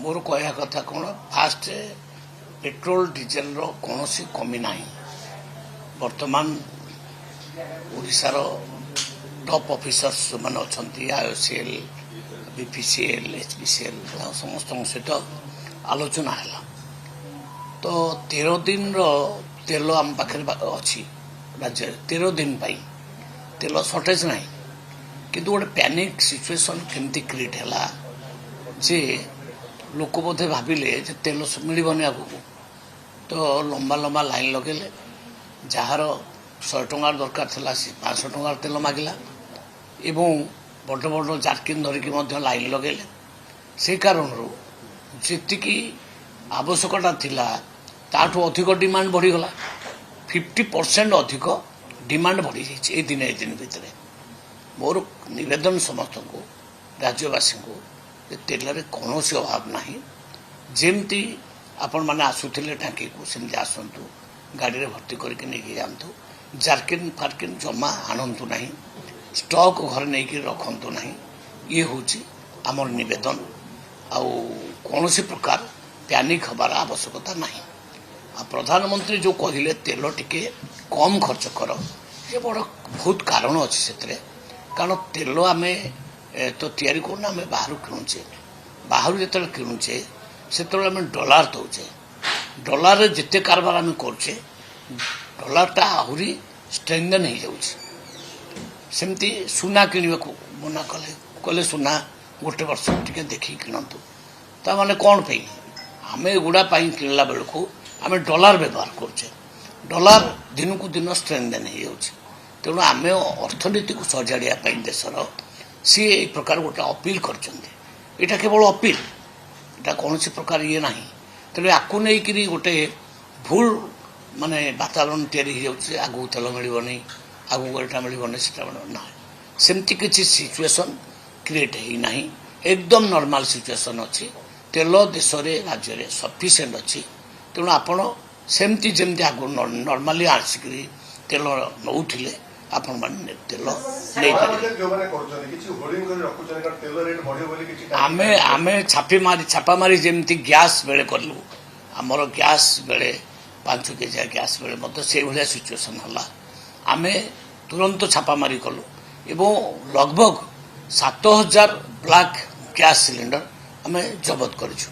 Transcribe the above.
मोर कहया कथा कौन fast patrol diesel कौन कमी ना बर्तमान ओडिशार टॉप ऑफिसर्स जो मैंने अच्छा आईओसीएल बीपीसीएल एचपीसीएल समस्त सहित आलोचना है तो 13 दिन तेल आम पाखे अच्छी राज्य 13 दिन तेल सर्टेज ना किंतु गोटे पैनिक सिचुएशन केमती क्रिएट है जे लोक बोधे भाविले तेल मिलबनी आगू तो लंबा लंबा लाइन लगेले जार 100 टंकार दरकार था सी 500 टंकार तेल मागिला एवं बड़ बड़ जार्किन धरिकी लाइन लगेले से कारण जी आवश्यकता थिला ताठू अधिक डिमांड बढ़ीगला 50% अधिक डिमांड बढ़ी जाइए दिन भितर मोर निवेदन समस्त को राज्यवासी को तेल कौन अभाव ना जमती आपण मैंने आसुले टांकी को सेमती आसतु गाड़ी में भर्ती करके नहीं जातु जार्किन फार्किन जमा आणतु ना स्टॉक घर नहीं रखतु ना ये हूँ आमर निवेदन आउ कौन प्रकार पैनिक हबार आवश्यकता ना प्रधानमंत्री जो कहले तेल टिके कम खर्च कर ये बड़ बहुत कारण अच्छे से कारण तेल आम तो तैयारी करना आम बाहर किणुचे बाहर जो किणुचे से डॉलर दौचे डॉलर जिते कारबार आम करे डॉलरटा आहरी स्ट्रेंथन हो जामती सुना किणवा को मना कले कले सुना गोटे वर्ष टे देखिए किणतु ता माने कौन पे आम एगुड़ा किणला बेलू आम डॉलर व्यवहार करे डॉलर दिन को दिन स्ट्रेंथन हो तेणु आम अर्थनीति को सजाड़िया देशर सी एक प्रकार गोटे अपील कर केवल अपील এটা कौन प्रकार ये ना तेणु आपको नहीं गोटे भूल माने वातावरण या आगू तेल मिलनी आगू गोटा मिलनी से ना सेमती किसी सिचुएसन क्रिएट होना एकदम नॉर्मल सिचुएसन अच्छी तेल देश राज्य में सफिशिएंट अच्छी तेणु आपण सेमती जमती आगू नॉर्मली आसिक तेल नौले आपण मैंने तेल आमे छापा मारी जमती गैस बेले कलु आमर गैस बेले 5 केजी गैस बेले से भाया सिचुएसन है आमे तुरंत छापा मारी कलु एवं लगभग 7000 ब्लैक गैस सिलिंडर आमे जबत करूँ।